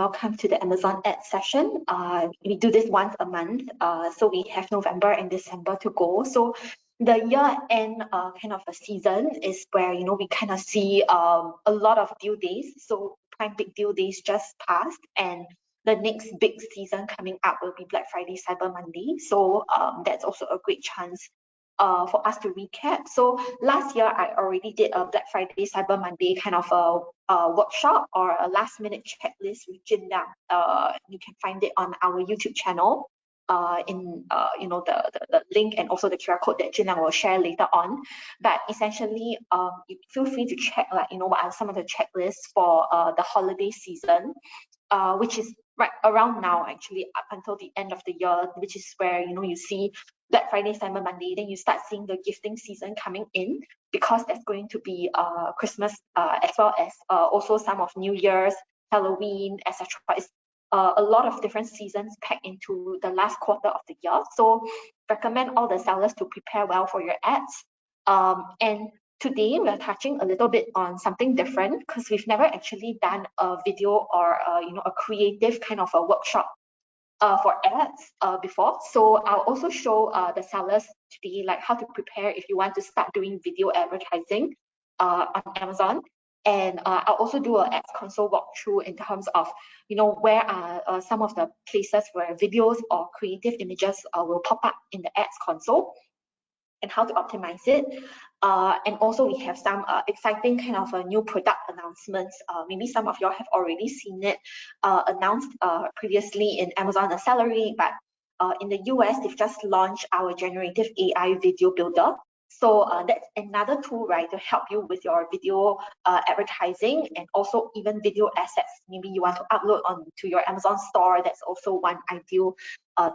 welcome to the Amazon ad session. We do this once a month, so we have November and December to go. So the year-end kind of a season is where we kind of see a lot of due days. So Prime Big Deal Days just passed, and the next big season coming up will be Black Friday, Cyber Monday. So that's also a great chance for us to recap. So last year, I already did a Black Friday, Cyber Monday kind of a workshop or a last minute checklist with Jin Liang. You can find it on our YouTube channel in the link and also the QR code that Jin Liang will share later on. But essentially, you feel free to check what are some of the checklists for the holiday season, which is right around now, actually up until the end of the year, which is where you see Black Friday, Cyber Monday, then you start seeing the gifting season coming in, because there's going to be Christmas as well as also some of New Year's, Halloween, etc. It's a lot of different seasons packed into the last quarter of the year. So recommend all the sellers to prepare well for your ads. And today we're touching a little bit on something different, because we've never actually done a video or a creative kind of a workshop for ads before. So I'll also show the sellers today like how to prepare if you want to start doing video advertising on Amazon. And I'll also do an ads console walkthrough in terms of where are some of the places where videos or creative images will pop up in the ads console, and how to optimize it. And also we have some exciting kind of new product announcements. Maybe some of y'all have already seen it announced previously in Amazon Accelerate, but in the US, they've just launched our generative AI video builder. So that's another tool, right, to help you with your video advertising and also even video assets. Maybe you want to upload onto your Amazon store. That's also one ideal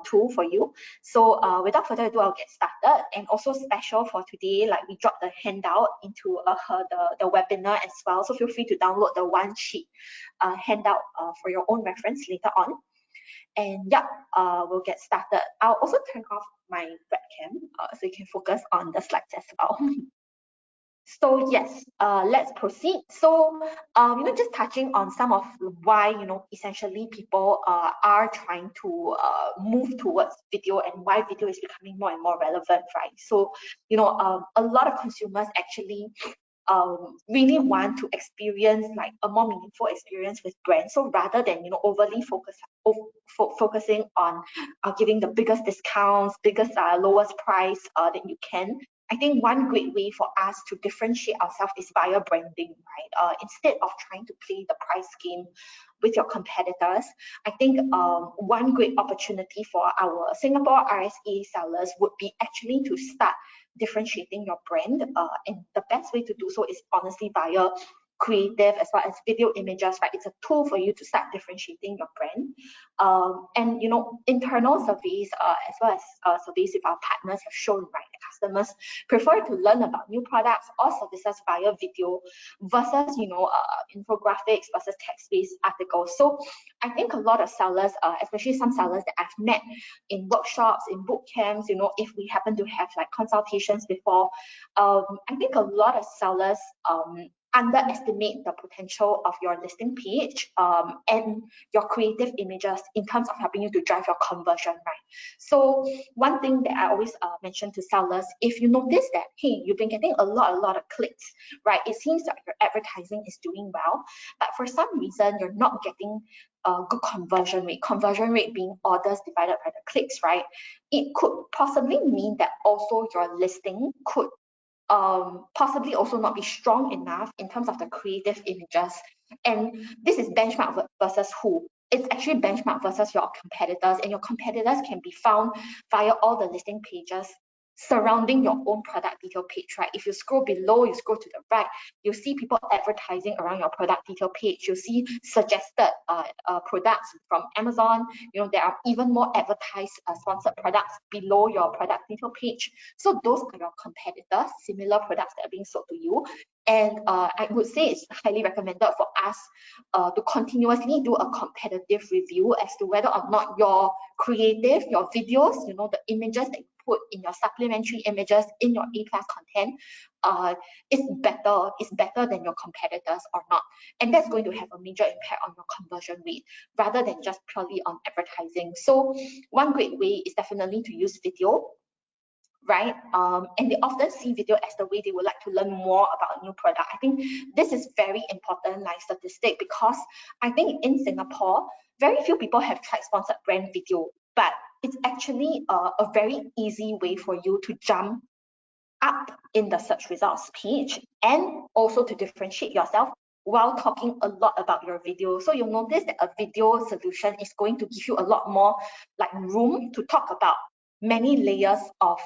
tool for you. So without further ado, I'll get started. And also special for today, like we dropped the handout into the webinar as well. So feel free to download the one sheet handout for your own reference later on. And yeah, we'll get started. I'll also turn off my webcam so you can focus on the slides as well. So yes, let's proceed. So just touching on some of why essentially people are trying to move towards video, and why video is becoming more and more relevant, right? So a lot of consumers actually really want to experience like a more meaningful experience with brands. So rather than overly focusing on giving the biggest discounts, biggest lowest price that you can, I think one great way for us to differentiate ourselves is via branding, right? Instead of trying to play the price game with your competitors, I think one great opportunity for our Singapore RSA sellers would be actually to start differentiating your brand. And the best way to do so is honestly via creative as well as video images, right? It's a tool for you to start differentiating your brand. And internal surveys as well as surveys with our partners have shown, right, that customers prefer to learn about new products or services via video versus infographics versus text-based articles. So I think a lot of sellers, especially some sellers that I've met in workshops, in boot camps, if we happen to have like consultations before, I think a lot of sellers underestimate the potential of your listing page and your creative images in terms of helping you to drive your conversion, right? So one thing that I always mention to sellers, if you notice that, hey, you've been getting a lot of clicks, right? It seems like your advertising is doing well, but for some reason you're not getting a good conversion rate being orders divided by the clicks, right? It could possibly mean that also your listing could possibly also not be strong enough in terms of the creative images. And this is benchmark versus who? It's actually benchmark versus your competitors, and your competitors can be found via all the listing pages surrounding your own product detail page, right? If you scroll below, you scroll to the right, you'll see people advertising around your product detail page. You'll see suggested products from Amazon. There are even more advertised sponsored products below your product detail page. So those are your competitors, similar products that are being sold to you. And I would say it's highly recommended for us to continuously do a competitive review as to whether or not your creative, your videos, the images that you put in your supplementary images in your A-class content is better than your competitors or not. And that's going to have a major impact on your conversion rate rather than just purely on advertising. So one great way is definitely to use video, right? And they often see video as the way they would like to learn more about a new product. I think this is very important, like statistic, because I think in Singapore, very few people have tried sponsored brand video, but it's actually a very easy way for you to jump up in the search results page and also to differentiate yourself while talking a lot about your video. So you'll notice that a video solution is going to give you a lot more like room to talk about many layers of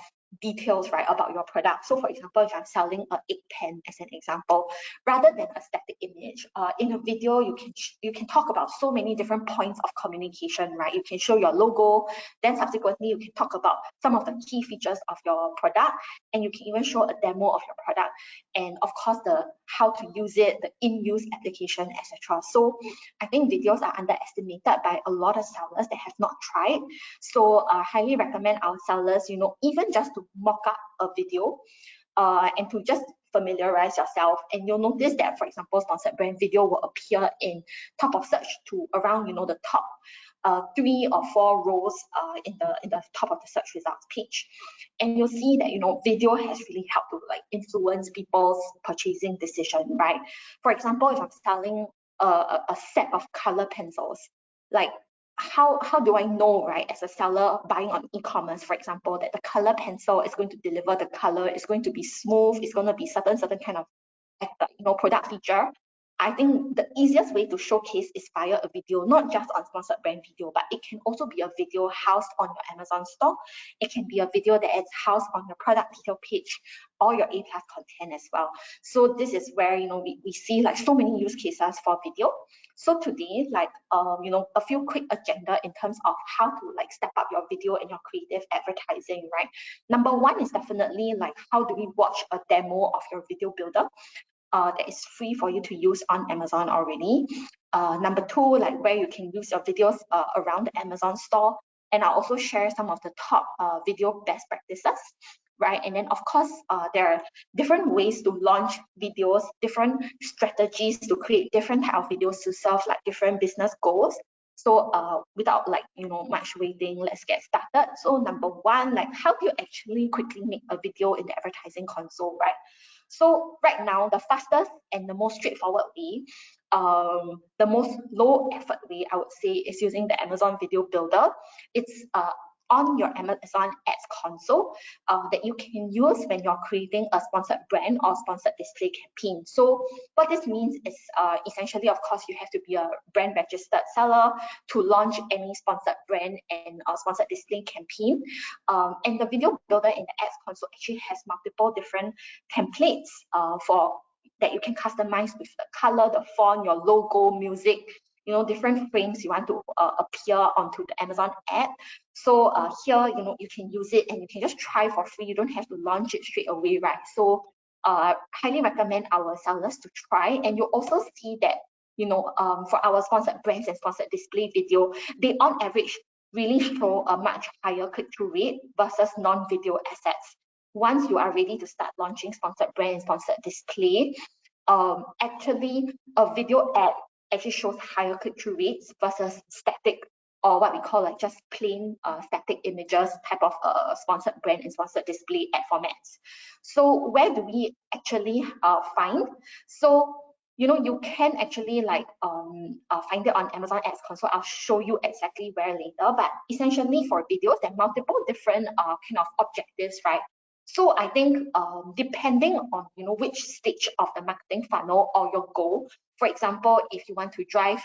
details, right, about your product. So for example, if I'm selling an egg pen as an example, rather than a static image, in a video you can talk about so many different points of communication, right? You can show your logo, then subsequently you can talk about some of the key features of your product, and you can even show a demo of your product, and of course the how to use it, the in-use application, etc. So I think videos are underestimated by a lot of sellers that have not tried. So I highly recommend our sellers, even just to mock up a video and to just familiarize yourself. And you'll notice that, for example, sponsored brand video will appear in top of search to around the top 3 or 4 rows in the top of the search results page. And you'll see that video has really helped to like influence people's purchasing decision, right? For example, if I'm selling a set of color pencils, like how do I know, right, as a seller buying on e-commerce, for example, that the color pencil is going to deliver the color, it's going to be smooth, it's going to be certain kind of product feature? I think the easiest way to showcase is via a video, not just on sponsored brand video, but it can also be a video housed on your Amazon store. It can be a video that is housed on your product detail page or your A+ content as well. So this is where we see like so many use cases for video. So today, like a few quick agenda in terms of how to like step up your video and your creative advertising, right? Number one is definitely like how do we watch a demo of your video builder that is free for you to use on Amazon already. Number two, like where you can use your videos around the Amazon store. And I'll also share some of the top video best practices, right? And then of course, there are different ways to launch videos, different strategies to create different type of videos to serve like different business goals. So without like much waiting, let's get started. So number one, like how do you actually quickly make a video in the advertising console, right? So right now, the fastest and the most straightforward way, the most low effort way, I would say, is using the Amazon Video Builder. It's on your Amazon Ads console that you can use when you're creating a sponsored brand or sponsored display campaign. So what this means is essentially, of course, you have to be a brand registered seller to launch any sponsored brand and sponsored display campaign. And the video builder in the Ads console actually has multiple different templates for that you can customize with the color, the font, your logo, music, different frames you want to appear onto the Amazon ad. So here, you can use it and you can just try for free. You don't have to launch it straight away, right? So highly recommend our sellers to try. And you also see that, for our sponsored brands and sponsored display video, they on average really show a much higher click-through rate versus non-video assets. Once you are ready to start launching sponsored brand and sponsored display, actually a video ad actually shows higher click-through rates versus static, or what we call like just plain static images type of sponsored brand and sponsored display ad formats. So where do we actually find? So you can actually like find it on Amazon Ads console. I'll show you exactly where later, but essentially for videos, there are multiple different kind of objectives, right? So I think depending on which stage of the marketing funnel or your goal, for example, if you want to drive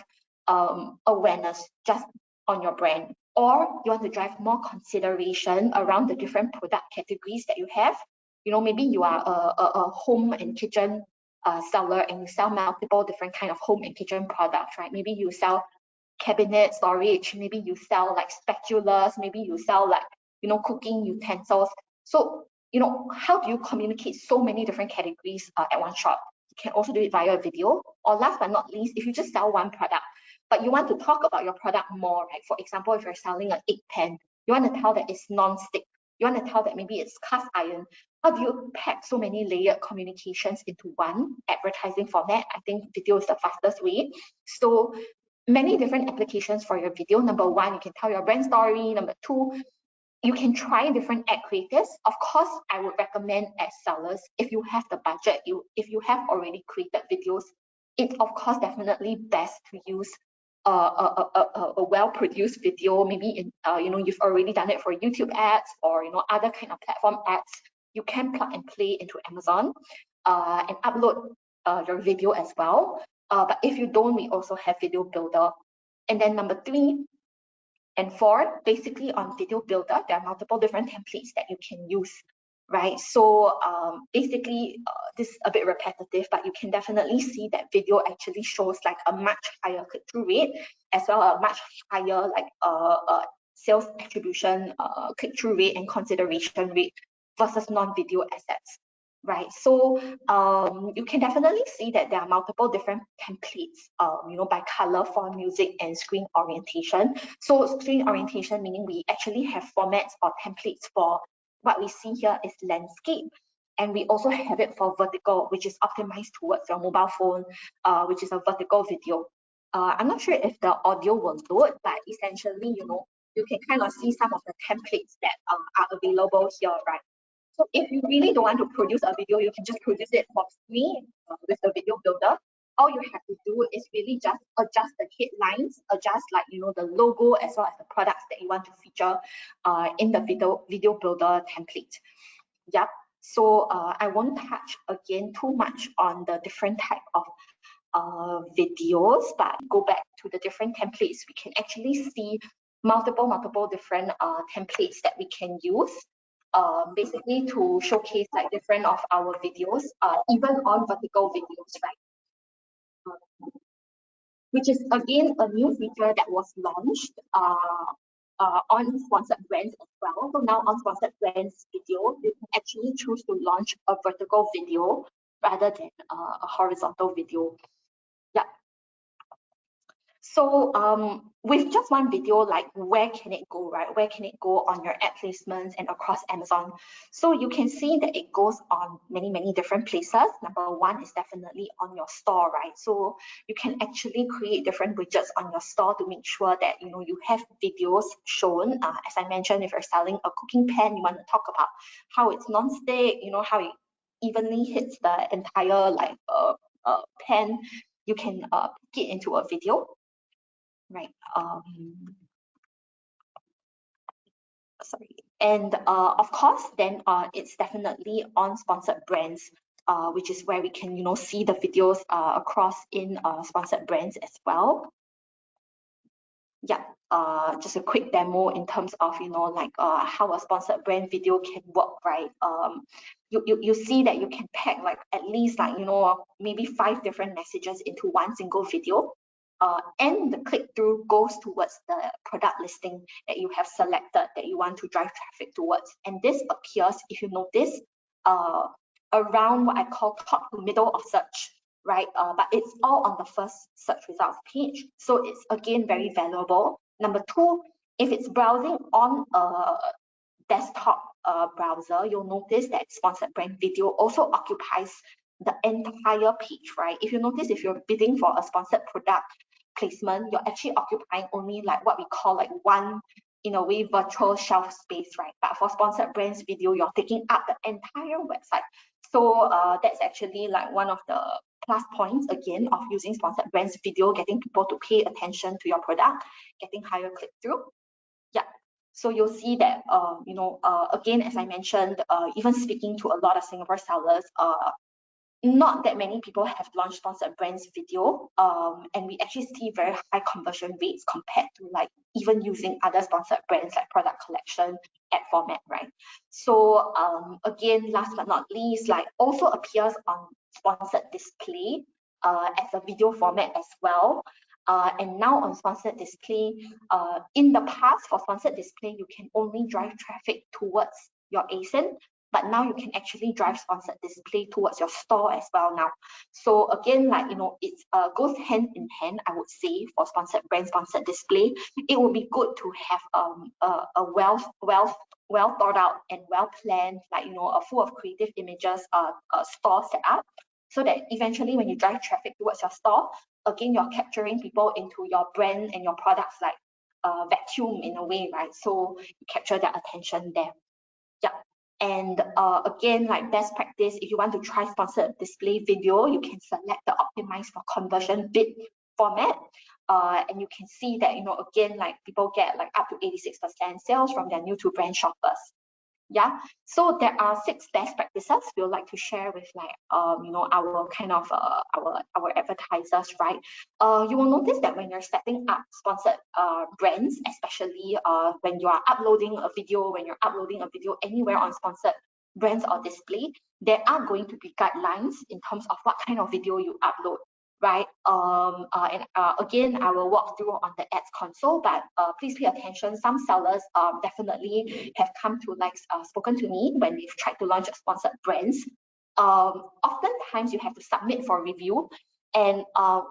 awareness just on your brand, or you want to drive more consideration around the different product categories that you have, maybe you are a home and kitchen seller and you sell multiple different kind of home and kitchen products, right? Maybe you sell cabinet storage, maybe you sell like spatulas, maybe you sell like cooking utensils. So how do you communicate so many different categories at one shot? You can also do it via video. Or last but not least, if you just sell one product, but you want to talk about your product more, right? For example, if you're selling an egg pan, you want to tell that it's non-stick. You want to tell that maybe it's cast iron. how do you pack so many layered communications into one advertising format? I think video is the fastest way. So many different applications for your video. Number one, you can tell your brand story. Number two, you can try different ad creatives. Of course, I would recommend as sellers, if you have the budget, if you have already created videos, it's of course definitely best to use a well-produced video. Maybe in you've already done it for YouTube ads or other kind of platform ads. You can plug and play into Amazon and upload your video as well. But if you don't, we also have Video Builder. And then number 3 and 4, basically on Video Builder, there are multiple different templates that you can use, right? So basically, this is a bit repetitive, but you can definitely see that video actually shows like a much higher click-through rate, as well as a much higher like sales attribution, click-through rate and consideration rate versus non-video assets. Right, so you can definitely see that there are multiple different templates, by color, font, music, and screen orientation. So screen orientation meaning we actually have formats or templates for what we see here is landscape, and we also have it for vertical, which is optimized towards your mobile phone, which is a vertical video. I'm not sure if the audio will load, but essentially, you can kind of see some of the templates that are available here, right? So if you really don't want to produce a video, you can just produce it for free with the Video Builder. All you have to do is really just adjust the headlines, adjust like the logo as well as the products that you want to feature in the Video Builder template. Yep. So I won't touch again too much on the different type of videos, but go back to the different templates. We can actually see multiple different templates that we can use. Basically to showcase like different of our videos, even on vertical videos, right? Which is again a new feature that was launched on sponsored brands as well. So now on sponsored brands video, you can actually choose to launch a vertical video rather than a horizontal video. Yeah. So with just one video, like where can it go, right? Where can it go on your ad placements and across Amazon? So you can see that it goes on many different places. Number one is definitely on your store, right? So you can actually create different widgets on your store to make sure that you have videos shown. As I mentioned, if you're selling a cooking pan, you want to talk about how it's non-stick, how it evenly hits the entire like pan. You can put it into a video. Right. Sorry. And of course, then it's definitely on sponsored brands, which is where we can, see the videos across in sponsored brands as well. Yeah. Just a quick demo in terms of, how a sponsored brand video can work, right? You see that you can pack like at least like, maybe 5 different messages into one single video. And the click-through goes towards the product listing that you have selected that you want to drive traffic towards. And this appears, if you notice, around what I call top to middle of search, right? But it's all on the first search results page. So it's again very valuable. Number 2, if it's browsing on a desktop browser, you'll notice that sponsored brand video also occupies the entire page, right? If you notice, if you're bidding for a sponsored product placement, you're actually occupying only like what we call like one, in a way, virtual shelf space, right? But for sponsored brands video, you're taking up the entire website. So that's actually like one of the plus points again of using sponsored brands video, getting people to pay attention to your product, getting higher click-through. Yeah. So you'll see that, again, as I mentioned, even speaking to a lot of Singapore sellers, not that many people have launched sponsored brands video, and we actually see very high conversion rates compared to like even using other sponsored brands like product collection, ad format, right? So again, last but not least, like also appears on sponsored display as a video format as well. And now on sponsored display, in the past for sponsored display, you can only drive traffic towards your ASIN, but now you can actually drive sponsored display towards your store as well now. So again, like, it goes hand in hand, I would say, for sponsored brand, sponsored display. It would be good to have a well well thought out and well planned, like, you know, a full of creative images, store set up, so that eventually when you drive traffic towards your store, again, you're capturing people into your brand and your products like vacuum in a way, right? So you capture their attention there. Yeah. And again, like best practice, if you want to try sponsored display video, you can select the optimize for conversion bid format. And you can see that, you know, again, like people get like up to 86% sales from their new to brand shoppers. Yeah, so there are 6 best practices we would like to share with, like, you know, our kind of our advertisers, right? You will notice that when you're setting up sponsored brands, especially when you are uploading a video, anywhere on sponsored brands or display, there are going to be guidelines in terms of what kind of video you upload, right? And again, I will walk through on the ads console, but please pay attention. Some sellers definitely have come to, like, spoken to me when they've tried to launch a sponsored brands. Oftentimes you have to submit for review, and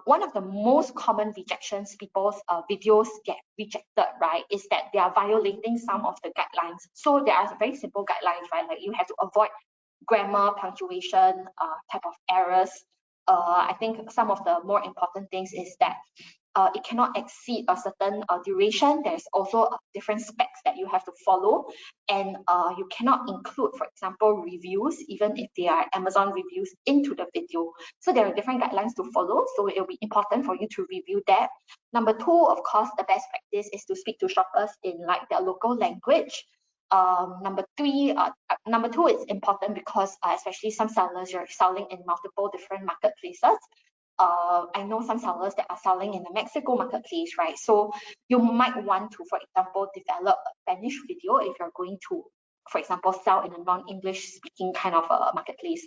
one of the most common rejections people's videos get rejected, right, is that they are violating some of the guidelines. So there are very simple guidelines, right? Like you have to avoid grammar, punctuation, type of errors. I think some of the more important things is that it cannot exceed a certain duration. There's also different specs that you have to follow, and you cannot include, for example, reviews, even if they are Amazon reviews, into the video. So there are different guidelines to follow, so it will be important for you to review that. Number 2, of course, the best practice is to speak to shoppers in, like, their local language. Number 2 is important because especially some sellers, you're selling in multiple different marketplaces. I know some sellers that are selling in the Mexico marketplace, right? So you might want to, for example, develop a Spanish video if you're going to, for example, sell in a non-English speaking kind of a marketplace.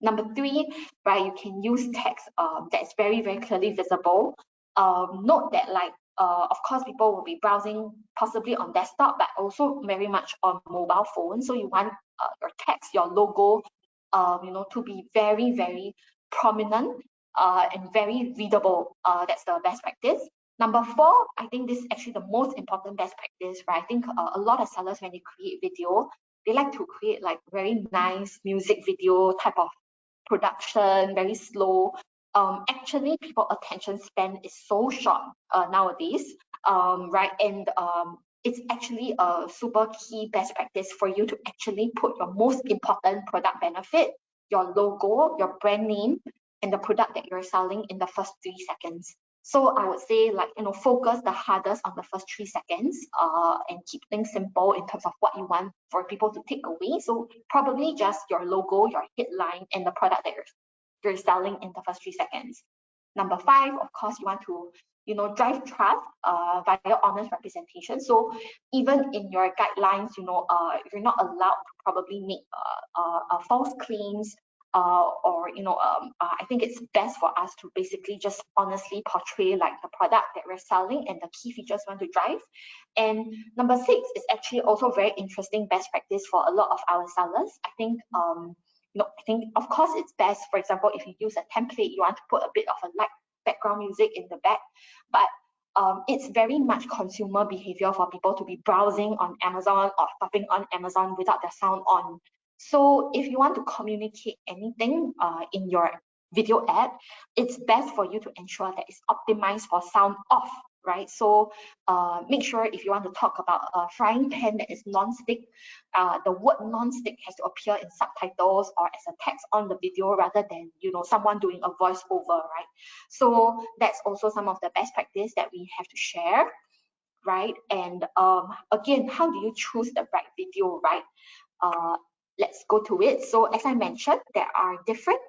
Number 3, right, you can use text that's very, very clearly visible. Note that, like, of course, people will be browsing possibly on desktop, but also very much on mobile phone. So you want your text, your logo, you know, to be very, very prominent and very readable. That's the best practice. Number 4, I think this is actually the most important best practice, right? I think a lot of sellers, when they create video, they like to create like very nice music video type of production, very slow. Actually, people attention span is so short nowadays, right? And it's actually a super key best practice for you to actually put your most important product benefit, your logo, your brand name, and the product that you're selling in the first 3 seconds. So I would say, like, you know, focus the hardest on the first 3 seconds and keep things simple in terms of what you want for people to take away. So probably just your logo, your headline, and the product that you're selling in the first 3 seconds. Number 5, of course, you want to, you know, drive trust via honest representation. So even in your guidelines, you know, you're not allowed to probably make false claims, or, you know, I think it's best for us to basically just honestly portray, like, the product that we're selling and the key features we want to drive. And number 6 is actually also very interesting best practice for a lot of our sellers. I think you know, I think of course it's best, for example, if you use a template, you want to put a bit of a light background music in the back, but it's very much consumer behavior for people to be browsing on Amazon or shopping on Amazon without the sound on. So if you want to communicate anything in your video ad, it's best for you to ensure that it's optimized for sound off, right? So make sure if you want to talk about a frying pan that is non-stick, the word non-stick has to appear in subtitles or as a text on the video rather than, you know, someone doing a voiceover, right? So that's also some of the best practice that we have to share, right? And again, how do you choose the right video, right? Let's go to it. So as I mentioned, there are different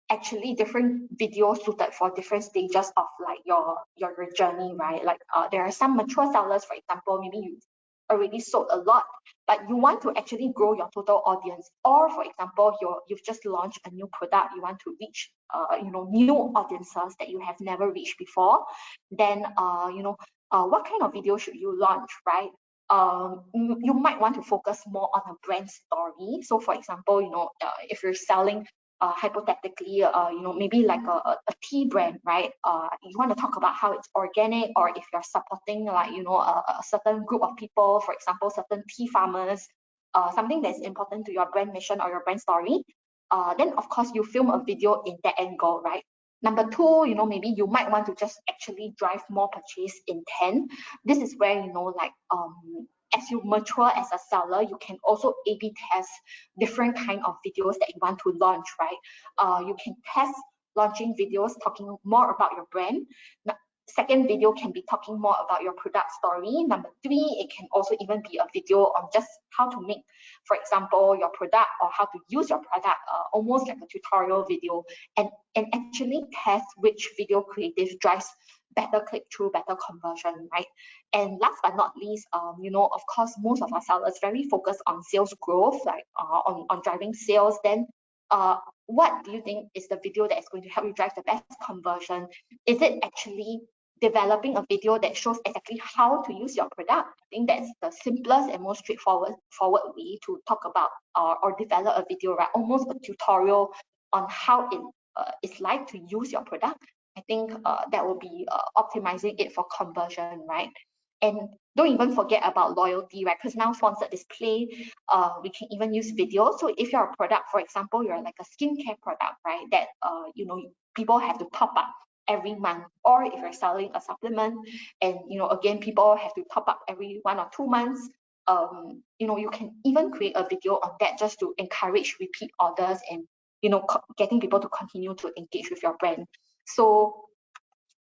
videos suited for different stages of, like, your journey, right? Like there are some mature sellers, for example, maybe you already sold a lot, but you want to actually grow your total audience, or for example, you've just launched a new product, you want to reach you know, new audiences that you have never reached before. Then you know, what kind of video should you launch, right? You might want to focus more on a brand story. So for example, you know, if you're selling hypothetically, you know, maybe like a tea brand, right? You want to talk about how it's organic, or if you're supporting, like, you know, a certain group of people, for example, certain tea farmers, something that's important to your brand mission or your brand story, then of course you film a video in that angle, right? Number two, maybe you might want to just actually drive more purchase intent. This is where, like, as you mature as a seller, you can also A/B test different kind of videos that you want to launch, right? You can test launching videos talking more about your brand. Second video can be talking more about your product story. Number three, it can also even be a video on just how to make, for example, your product or how to use your product, almost like a tutorial video, and actually test which video creative drives better click-through, better conversion, right? And last but not least, of course, most of our sellers very focused on sales growth, like on driving sales. Then what do you think is the video that is going to help you drive the best conversion? Is it actually developing a video that shows exactly how to use your product? I think that's the simplest and most straightforward way to talk about or develop a video, right? Almost a tutorial on how it is like to use your product. I think that will be optimizing it for conversion, right? And don't even forget about loyalty, right? Because now sponsored display, we can even use video. So if you're a product, for example, you're like a skincare product, right? That people have to top up every month, or if you're selling a supplement, and again, people have to top up every 1 or 2 months. You can even create a video on that just to encourage repeat orders and getting people to continue to engage with your brand. So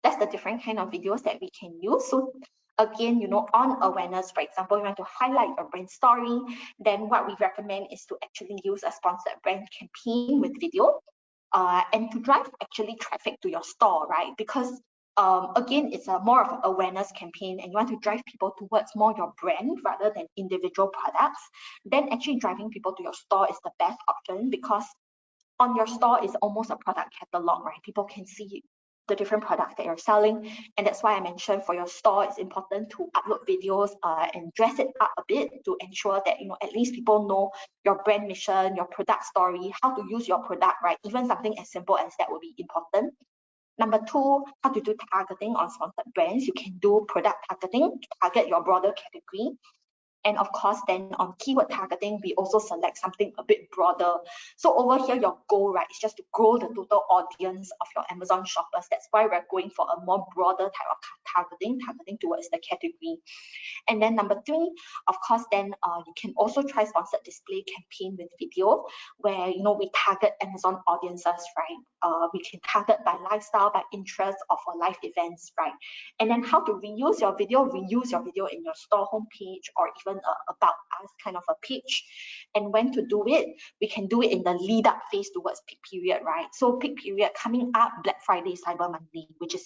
that's the different kind of videos that we can use. So again, on awareness, for example, you want to highlight your brand story, then what we recommend is to actually use a sponsored brand campaign with video, and to drive actually traffic to your store, right? Because again, it's a more of an awareness campaign, and you want to drive people towards more your brand rather than individual products. Then actually driving people to your store is the best option, because on your store is almost a product catalog, right? People can see the different products that you're selling, and that's why I mentioned for your store it's important to upload videos and dress it up a bit to ensure that at least people know your brand mission, your product story, how to use your product, right? Even something as simple as that will be important. Number two, how to do targeting on sponsored brands. You can do product targeting, target your broader category. And of course, then on keyword targeting, we also select something a bit broader. So over here, your goal, right, is just to grow the total audience of your Amazon shoppers. That's why we're going for a more broader type of targeting towards the category. And then number three, of course, then you can also try sponsored display campaign with video, where we target Amazon audiences, right? We can target by lifestyle, by interest, or for live events, right? And then how to reuse your video in your store homepage, or even about us kind of a page. And when to do it, we can do it in the lead up phase towards peak period, right? So peak period coming up, Black Friday, Cyber Monday, which is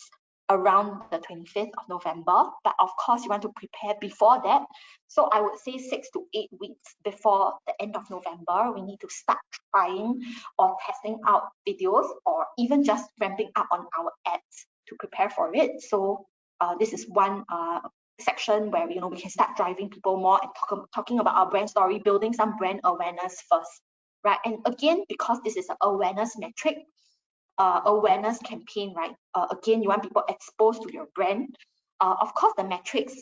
around the 25th of November, but of course you want to prepare before that. So I would say 6 to 8 weeks before the end of November, we need to start trying or testing out videos, or even just ramping up on our ads to prepare for it. So this is one section where we can start driving people more and talking about our brand story, building some brand awareness first, right? And again, because this is an awareness metric, awareness campaign, right? Again, you want people exposed to your brand. Of course, the metrics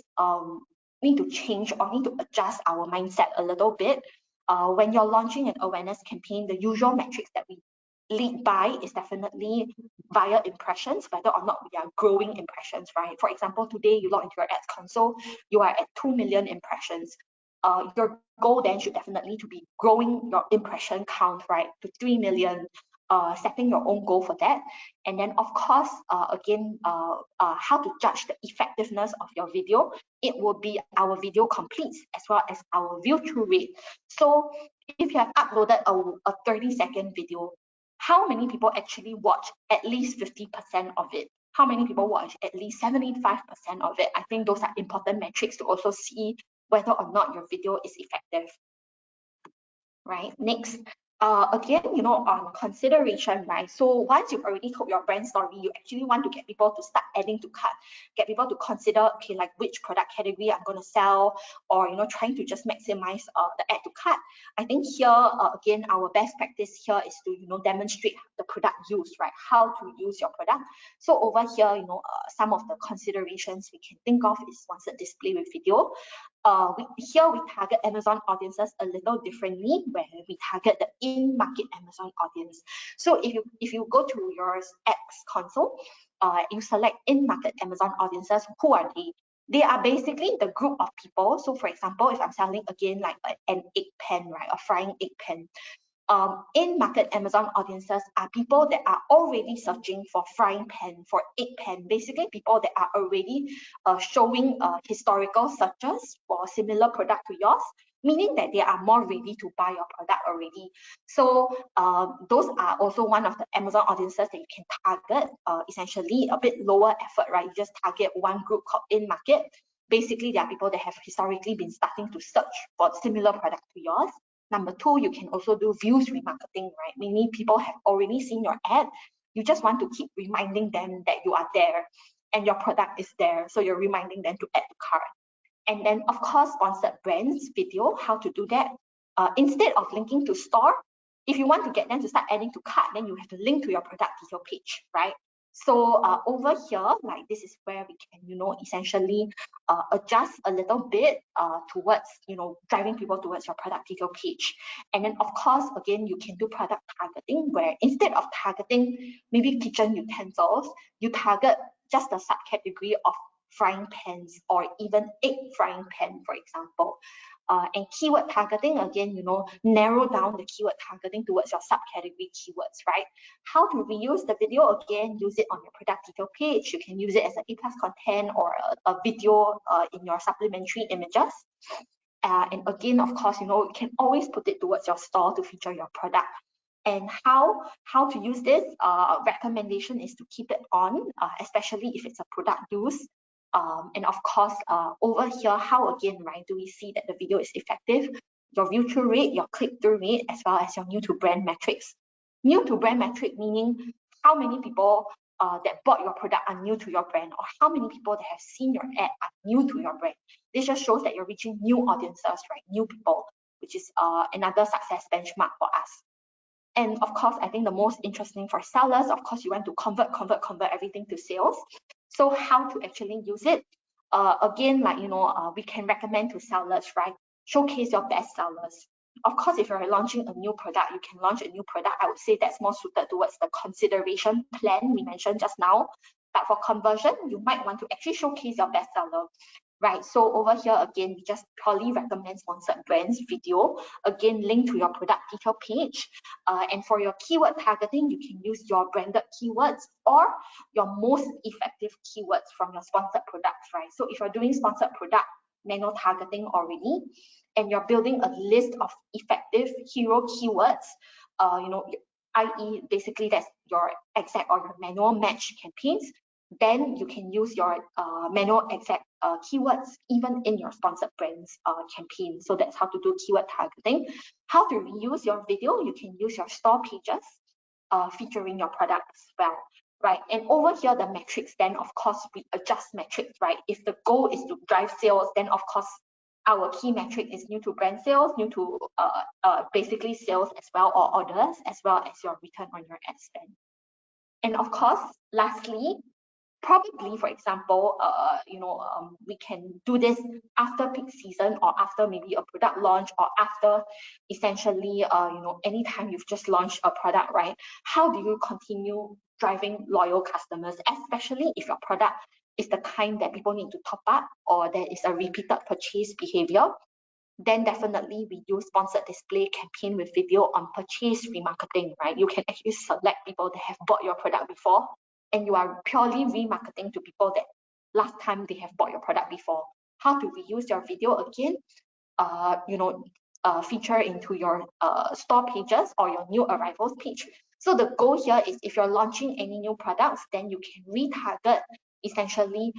need to change or need to adjust our mindset a little bit. When you're launching an awareness campaign, the usual metrics that we lead by is definitely via impressions, whether or not we are growing impressions, right? For example, today you log into your ads console, you are at 2 million impressions. Your goal then should definitely to be growing your impression count, right, to 3 million. Setting your own goal for that. And then of course, again, how to judge the effectiveness of your video. It will be our video completes as well as our view through rate. So if you have uploaded a 30-second video, how many people actually watch at least 50% of it? How many people watch at least 75% of it? I think those are important metrics to also see whether or not your video is effective. Right, next, again, on consideration, right? So once you've already told your brand story, you actually want to get people to start adding to cart, get people to consider, okay, like which product category I'm going to sell, or trying to just maximize the add to cart. I think here, again, our best practice here is to demonstrate the product use, right? How to use your product. So over here, some of the considerations we can think of is sponsored display with video. Here we target Amazon audiences a little differently, where we target the in-market Amazon audience. So if you go to your X console, you select in-market Amazon audiences. Who are they? They are basically the group of people. So for example, if I'm selling again like an egg pan, right, a frying egg pan, in-market Amazon audiences are people that are already searching for frying pan, for egg pan, basically people that are already showing historical searches for similar product to yours, meaning that they are more ready to buy your product already. So those are also one of the Amazon audiences that you can target, essentially a bit lower effort, right? You just target one group called in-market. Basically, there are people that have historically been starting to search for similar product to yours. Number two, you can also do views remarketing, right? Meaning people have already seen your ad. You just want to keep reminding them that you are there and your product is there. So you're reminding them to add to cart. And then, of course, sponsored brands video, how to do that. Instead of linking to store, if you want to get them to start adding to cart, then you have to link to your product detail page, right? So over here, like this is where we can, essentially adjust a little bit towards, driving people towards your product detail page. And then of course, again, you can do product targeting, where instead of targeting maybe kitchen utensils, you target just a subcategory of frying pans or even egg frying pan, for example. And keyword targeting, again, narrow down the keyword targeting towards your subcategory keywords, right? How to reuse the video, again, use it on your product detail page. You can use it as an A+ content or a video in your supplementary images. And again, of course, you can always put it towards your store to feature your product. And how to use this recommendation is to keep it on, especially if it's a product use. And of course, over here, how again, right, do we see that the video is effective? Your view-through rate, your click-through rate, as well as your new-to-brand metrics. New-to-brand metric meaning how many people that bought your product are new to your brand, or how many people that have seen your ad are new to your brand. This just shows that you're reaching new audiences, right? New people, which is another success benchmark for us. And of course, I think the most interesting for sellers, of course, you want to convert everything to sales. So how to actually use it? Again, like, we can recommend to sellers, right? Showcase your best sellers. Of course, if you're launching a new product, you can launch a new product. I would say that's more suited towards the consideration plan we mentioned just now. But for conversion, you might want to actually showcase your best seller. Right, so over here again, we just purely recommend sponsored brands video. Again, link to your product detail page. And for your keyword targeting, you can use your branded keywords or your most effective keywords from your sponsored products, right? So if you're doing sponsored product manual targeting already, and you're building a list of effective hero keywords, i.e. basically that's your exact or your manual match campaigns, then you can use your manual exact keywords even in your sponsored brands campaign. So that's how to do keyword targeting. How to reuse your video, you can use your store pages featuring your product as well, right? And over here, the metrics, then of course we adjust metrics, right? If the goal is to drive sales, then of course our key metric is new to brand sales, new to basically sales as well, or orders, as well as your return on your ad spend. And of course, lastly, probably, for example, we can do this after peak season, or after maybe a product launch, or after essentially, anytime you've just launched a product, right? How do you continue driving loyal customers, especially if your product is the kind that people need to top up, or there is a repeated purchase behavior? Then definitely we use sponsored display campaign with video on purchase remarketing, right? You can actually select people that have bought your product before, and you are purely remarketing to people that last time they have bought your product before. How to reuse your video again? Feature into your store pages or your new arrivals page. So the goal here is, if you're launching any new products, then you can retarget essentially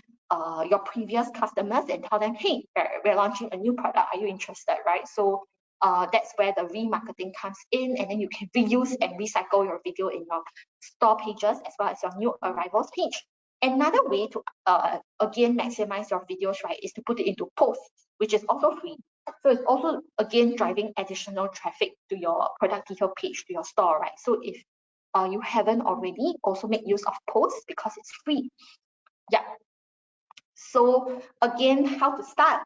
your previous customers and tell them, hey, we're launching a new product, are you interested, right? So that's where the remarketing comes in, and then you can reuse and recycle your video in your store pages as well as your new arrivals page. Another way to again maximize your videos, right, is to put it into posts, which is also free. So it's also again driving additional traffic to your product detail page, to your store, right? So if you haven't already, also make use of posts because it's free. Yeah. So again, how to start?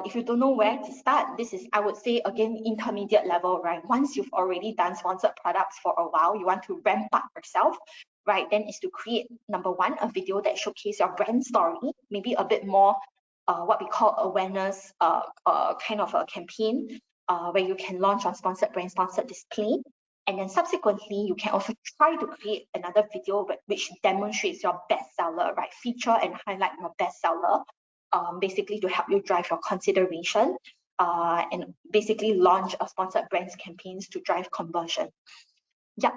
If you don't know where to start, this is, I would say, again, intermediate level, right? Once you've already done sponsored products for a while, you want to ramp up yourself, right? Then is to create, number one, a video that showcases your brand story, maybe a bit more what we call awareness kind of a campaign where you can launch on sponsored brand, sponsored display. And then subsequently, you can also try to create another video which demonstrates your bestseller, right? Feature and highlight your bestseller, basically to help you drive your consideration and basically launch a sponsored brands campaigns to drive conversion. Yeah.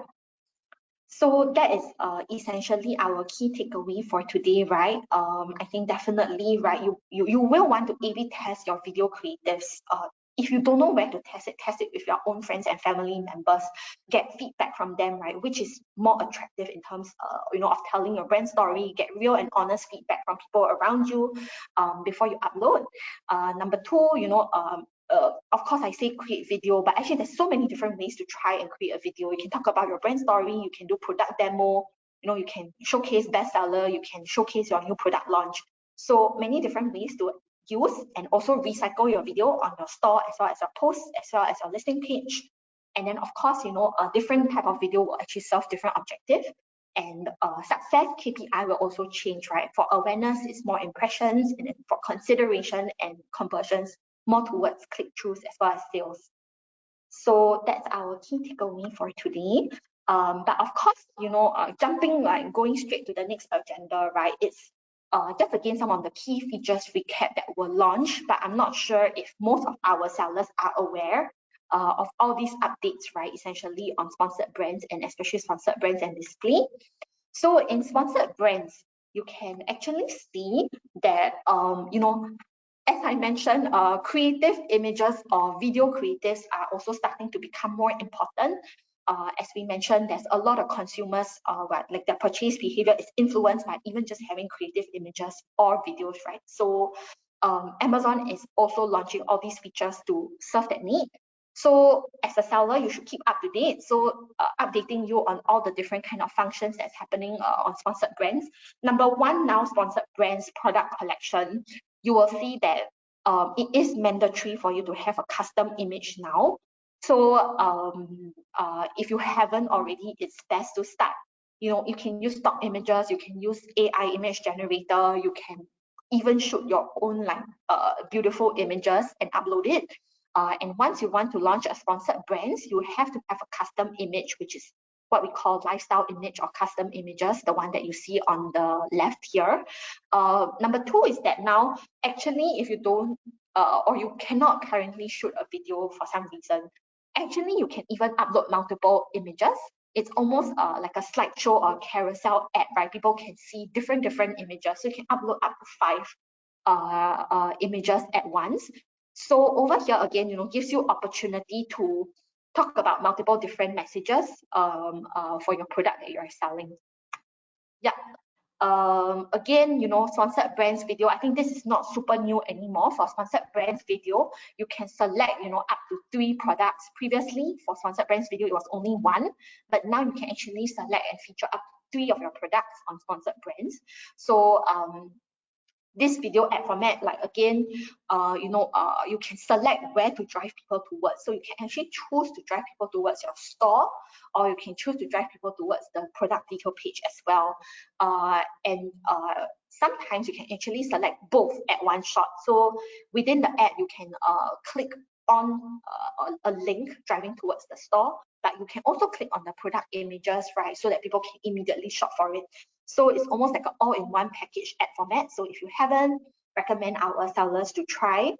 So that is essentially our key takeaway for today, right? I think definitely, right, you will want to A/B test your video creatives. If you don't know where to test it with your own friends and family members. Get feedback from them, right? Which is more attractive in terms, of telling your brand story. Get real and honest feedback from people around you before you upload. Number two, of course, I say create video, but actually there's so many different ways to try and create a video. You can talk about your brand story, you can do product demo, you can showcase bestseller, you can showcase your new product launch. So many different ways to use and also recycle your video on your store as well as your post, as well as your listing page. And then of course, a different type of video will actually serve different objectives. And success KPI will also change, right? For awareness, it's more impressions, and then for consideration and conversions, more towards click-throughs as well as sales. So that's our key takeaway for today. But of course, going straight to the next agenda, right? It's just again some of the key features recap that were launched, but I'm not sure if most of our sellers are aware of all these updates, right? Essentially on sponsored brands and especially sponsored brands and display. So in sponsored brands, you can actually see that, as I mentioned, creative images or video creatives are also starting to become more important. As we mentioned, there's a lot of consumers, like their purchase behavior is influenced by even just having creative images or videos, right? So Amazon is also launching all these features to serve that need. So as a seller, you should keep up to date. So updating you on all the different kind of functions that's happening on sponsored brands. Number one, now sponsored brands product collection. You will see that it is mandatory for you to have a custom image now. So if you haven't already, it's best to start. You can use stock images, you can use AI image generator, you can even shoot your own beautiful images and upload it. And once you want to launch a sponsored brands, you have to have a custom image, which is what we call lifestyle image or custom images, the one that you see on the left here. Number two is that now, actually, if you don't, or you cannot currently shoot a video for some reason, actually you can even upload multiple images. It's almost like a slideshow or carousel ad, right? People can see different images. So you can upload up to 5 images at once. So over here again, gives you opportunity to talk about multiple different messages for your product that you're selling. Yeah. Again, sponsored brands video, I think this is not super new anymore. For sponsored brands video, you can select, up to 3 products. Previously, for sponsored brands video, it was only 1, but now you can actually select and feature up to 3 of your products on sponsored brands. So this video ad format, like again, you can select where to drive people towards. So you can actually choose to drive people towards your store, or you can choose to drive people towards the product detail page as well. And sometimes you can actually select both at one shot. So within the ad, you can click on a link driving towards the store, but you can also click on the product images, right, so that people can immediately shop for it. So it's almost like an all-in-one package ad format. So if you haven't, recommend our sellers to try.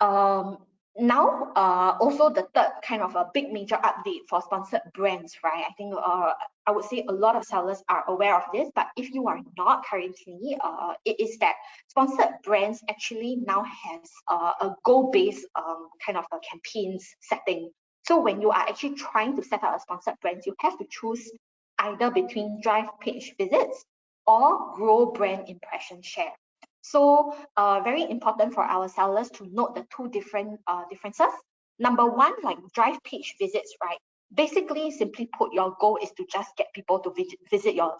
Now, also the third kind of a big major update for sponsored brands, right? I think I would say a lot of sellers are aware of this, but if you are not currently, it is that sponsored brands actually now has a goal-based kind of a campaigns setting. So when you are actually trying to set up a sponsored brands, you have to choose either between drive page visits or grow brand impression share. So very important for our sellers to note the 2 different differences. Number one, like drive page visits, right? Basically, simply put, your goal is to just get people to visit your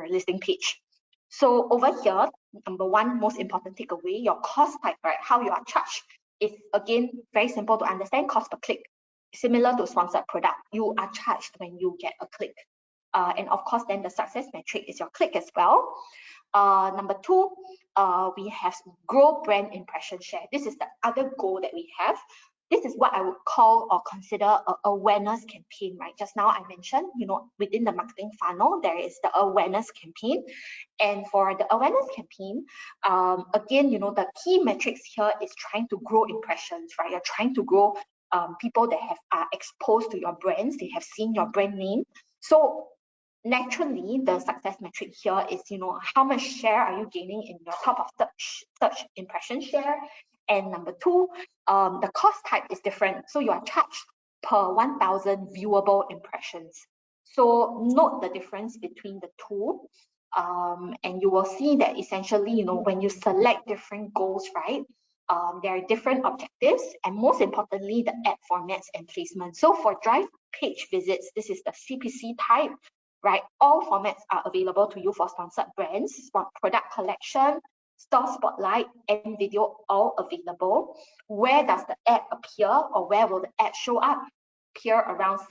listing page. So over here, number one most important takeaway, your cost type, right? How you are charged is again very simple to understand. Cost per click, similar to sponsored product, you are charged when you get a click. And of course, then the success metric is your click as well. Number two, we have grow brand impression share. This is the other goal that we have. This is what I would call or consider an awareness campaign, right? Just now I mentioned, within the marketing funnel, there is the awareness campaign. And for the awareness campaign, again, the key metrics here is trying to grow impressions, right? You're trying to grow people that are exposed to your brands, they have seen your brand name. So naturally, the success metric here is, how much share are you gaining in your top of search impression share? And number two, the cost type is different. So you are charged per 1,000 viewable impressions. So note the difference between the two. And you will see that essentially, when you select different goals, right, there are different objectives, and most importantly, the ad formats and placement. So for drive page visits, this is the CPC type, right? All formats are available to you for sponsored brands, product collection, store spotlight, and video, all available. Where does the ad appear, or where will the ad show up? Appear around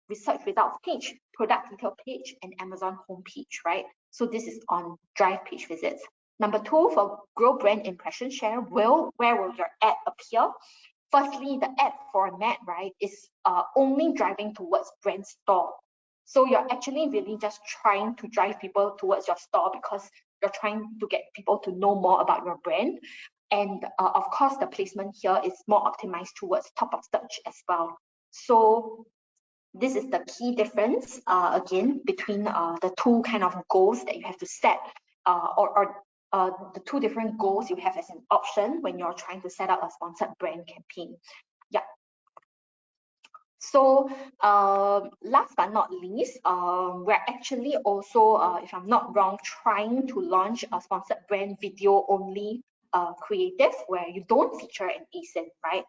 research results page, product detail page, and Amazon homepage, right? So this is on drive page visits. Number two, for grow brand impression share, where will your ad appear? Firstly, the ad format, right, is only driving towards brand store. So you're actually really just trying to drive people towards your store because you're trying to get people to know more about your brand. And of course, the placement here is more optimized towards top of search as well. So this is the key difference, again, between the two kind of goals that you have to set, or the two different goals you have as an option when you're trying to set up a sponsored brand campaign. Yeah. So last but not least, we're actually also, if I'm not wrong, trying to launch a sponsored brand video only creative where you don't feature an ASIN, right?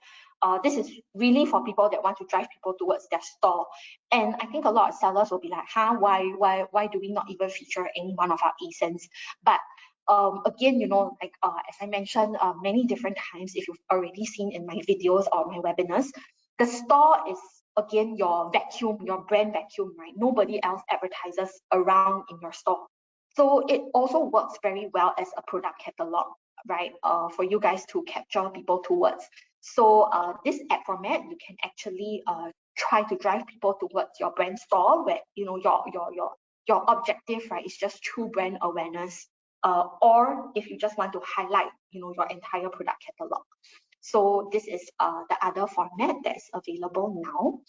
This is really for people that want to drive people towards their store. And I think a lot of sellers will be like, why do we not even feature any one of our ASINs? But again, as I mentioned many different times, if you've already seen in my videos or my webinars, the store is, again, your vacuum, your brand vacuum, right? Nobody else advertises around in your store. So it also works very well as a product catalog, right? For you guys to capture people towards. So this ad format, you can actually try to drive people towards your brand store, where your objective, right, is just true brand awareness. Or if you just want to highlight, your entire product catalog. So this is the other format that's available now.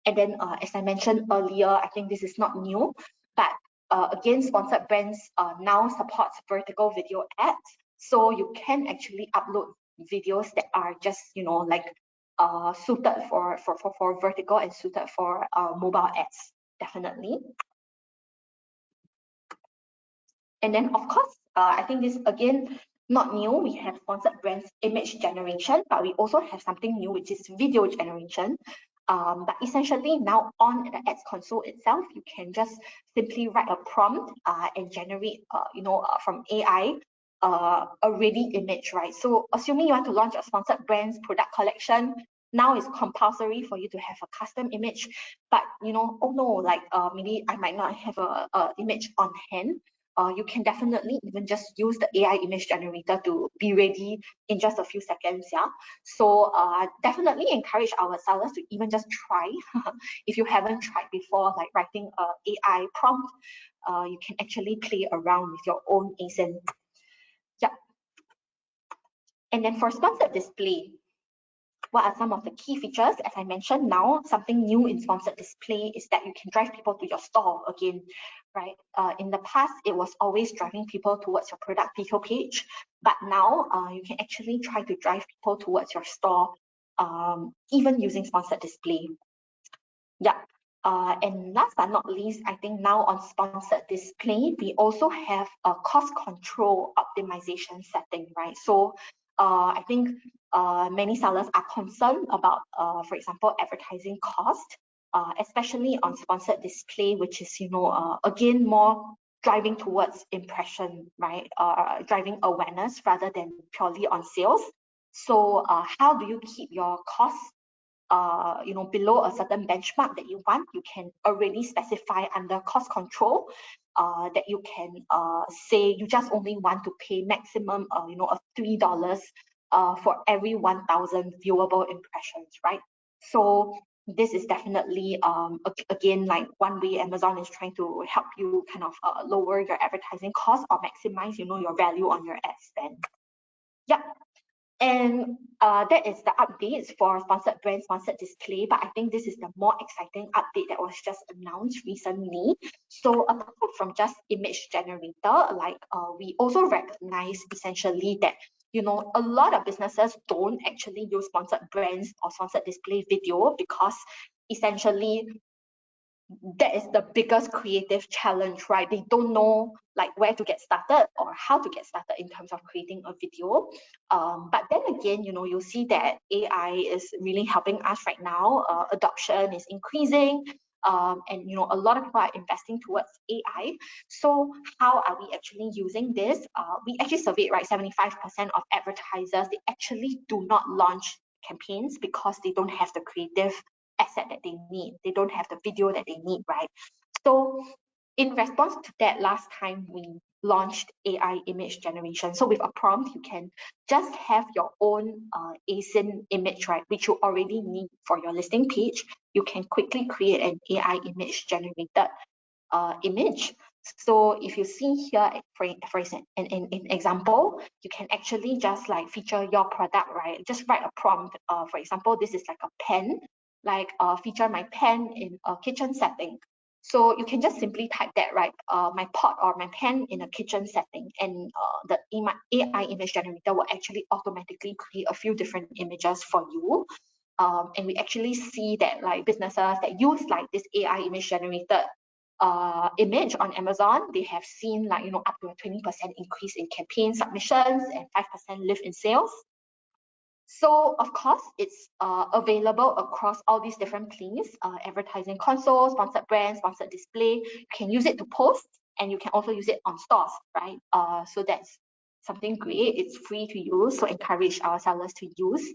And then, as I mentioned earlier, I think this is not new, but again, sponsored brands now supports vertical video ads. So you can actually upload videos that are just, suited for vertical and suited for mobile ads, definitely. And then, of course, I think this, again, not new. We have sponsored brands image generation, but we also have something new, which is video generation. But essentially now on the ads console itself, you can just simply write a prompt and generate, from AI, a ready image, right? So assuming you want to launch a sponsored brands product collection, now it's compulsory for you to have a custom image. But oh no, like maybe I might not have a image on hand. You can definitely even just use the AI image generator to be ready in just a few seconds. Yeah. So definitely encourage our sellers to even just try. If you haven't tried before, like writing a AI prompt, you can actually play around with your own ASIN. Yeah. And then for sponsored display, what are some of the key features? As I mentioned, now something new in sponsored display is that you can drive people to your store again, right? In the past, it was always driving people towards your product detail page, but now you can actually try to drive people towards your store, even using sponsored display. Yeah. And last but not least, I think now on sponsored display, we also have a cost control optimization setting, right? So I think many sellers are concerned about, for example, advertising cost, especially on sponsored display, which is, again, more driving towards impression, right? Driving awareness rather than purely on sales. So how do you keep your costs below a certain benchmark that you want? You can already specify under cost control that you can say you just only want to pay maximum, of $3 for every 1,000 viewable impressions, right? So this is definitely again, like one way Amazon is trying to help you kind of lower your advertising cost or maximize, your value on your ad spend. Yeah. And that is the updates for sponsored brand, sponsored display. But I think this is the more exciting update that was just announced recently. So apart from just image generator, like we also recognize essentially that, a lot of businesses don't actually use sponsored brands or sponsored display video because essentially that is the biggest creative challenge, right? They don't know like where to get started or how to get started in terms of creating a video. But then again, you'll see that AI is really helping us right now. Adoption is increasing. And a lot of people are investing towards AI. So how are we actually using this? We actually surveyed, right, 75% of advertisers, they actually do not launch campaigns because they don't have the creative asset that they need. They don't have the video that they need, right? So in response to that, last time we launched AI image generation. So with a prompt, you can just have your own ASIN image, right, which you already need for your listing page. You can quickly create an AI image generated image. So if you see here, for example, in example, you can actually just like feature your product, right? Just write a prompt. For example, this is like a pen, like feature my pen in a kitchen setting. So you can just simply type that, right? My pot or my pen in a kitchen setting, and the AI image generator will actually automatically create a few different images for you. And we actually see that like businesses that use like this AI image generated image on Amazon, they have seen like, up to a 20% increase in campaign submissions and 5% lift in sales. So of course, it's available across all these different places, advertising console, sponsored brand, sponsored display. You can use it to post, and you can also use it on stores, right? So that's something great. It's free to use, so encourage our sellers to use.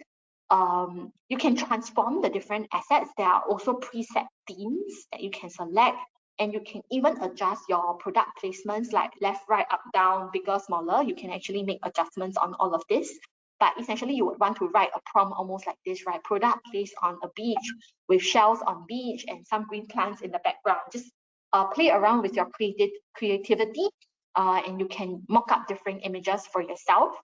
You can transform the different assets. There are also preset themes that you can select, and you can even adjust your product placements like left, right, up, down, bigger, smaller. You can actually make adjustments on all of this. But essentially, you would want to write a prompt almost like this, right? Product placed on a beach with shells on beach and some green plants in the background. Just play around with your creativity, and you can mock up different images for yourself.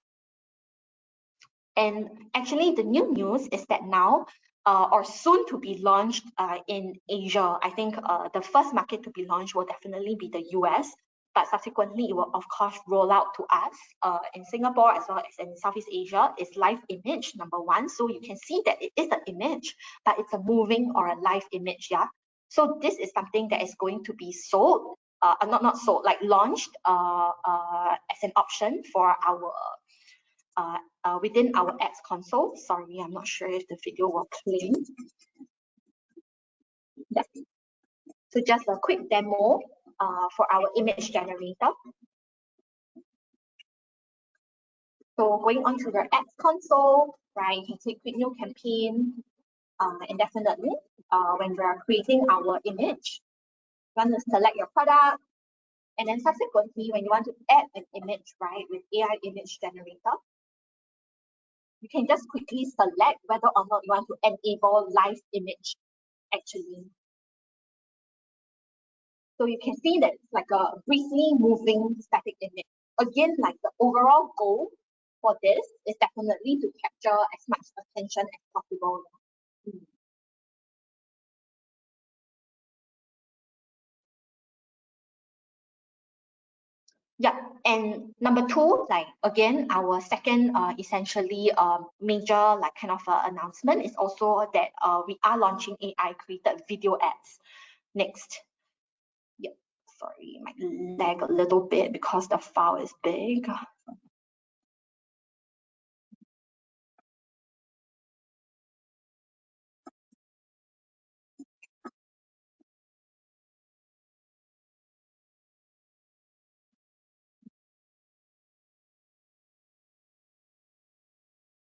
And actually, the new news is that now, or soon to be launched in Asia, I think the first market to be launched will definitely be the US, but subsequently it will of course roll out to us in Singapore as well as in Southeast Asia. Is live image number one. So you can see that it is an image, but it's a moving or a live image, yeah. So this is something that is going to be sold, not sold, like launched as an option for our within our ads console. Sorry, I'm not sure if the video will play. Yeah. So just a quick demo for our image generator. So going on to the ads console, right, you can click create new campaign, and definitely when we are creating our image, you want to select your product, and then subsequently when you want to add an image, right, with AI image generator, you can just quickly select whether or not you want to enable live image actually. So you can see that it's like a briefly moving static image. Again, like the overall goal for this is definitely to capture as much attention as possible. Yeah, and number two, like again, our second essentially major like kind of announcement is also that we are launching AI created video ads next. Yeah, sorry, it might lag a little bit because the file is big.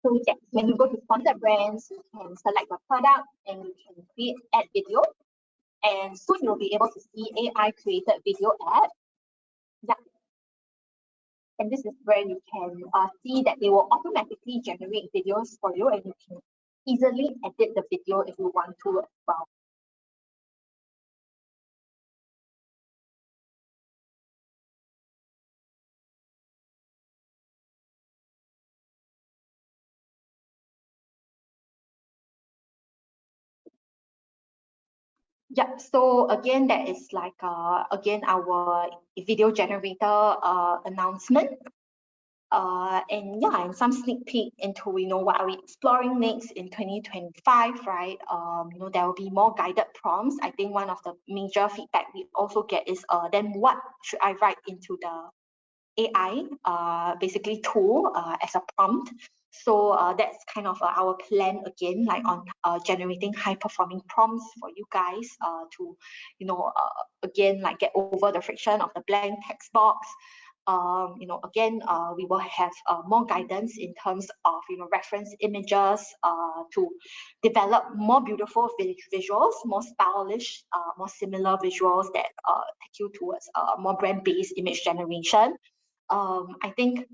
So that when you go to sponsored brands, you can select a product and you can create ad video. And soon you'll be able to see AI created video ad. Yeah. And this is where you can see that they will automatically generate videos for you, and you can easily edit the video if you want to as well. Yeah, so again, that is like again our video generator announcement. And yeah, and some sneak peek into what are we exploring next in 2025, right? There will be more guided prompts. I think one of the major feedback we also get is then what should I write into the AI basically tool as a prompt. So that's kind of our plan again, like on generating high performing prompts for you guys to, again, like get over the friction of the blank text box. Again, we will have more guidance in terms of, reference images to develop more beautiful visuals, more stylish, more similar visuals that take you towards more brand-based image generation. I think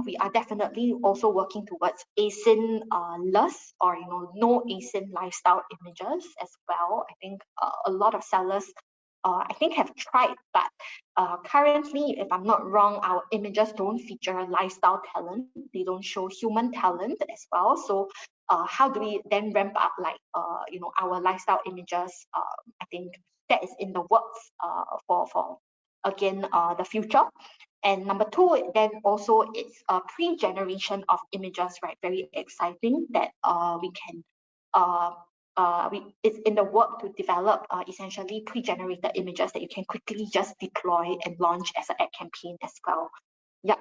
we are definitely also working towards async-less or no async lifestyle images as well. I think a lot of sellers I think have tried, but currently, if I'm not wrong, our images don't feature lifestyle talent. They don't show human talent as well. So how do we then ramp up like our lifestyle images? I think that is in the works for again the future. And number two, then also it's a pre-generation of images, right? Very exciting that we can it's in the work to develop essentially pre-generated images that you can quickly just deploy and launch as an ad campaign as well. Yeah.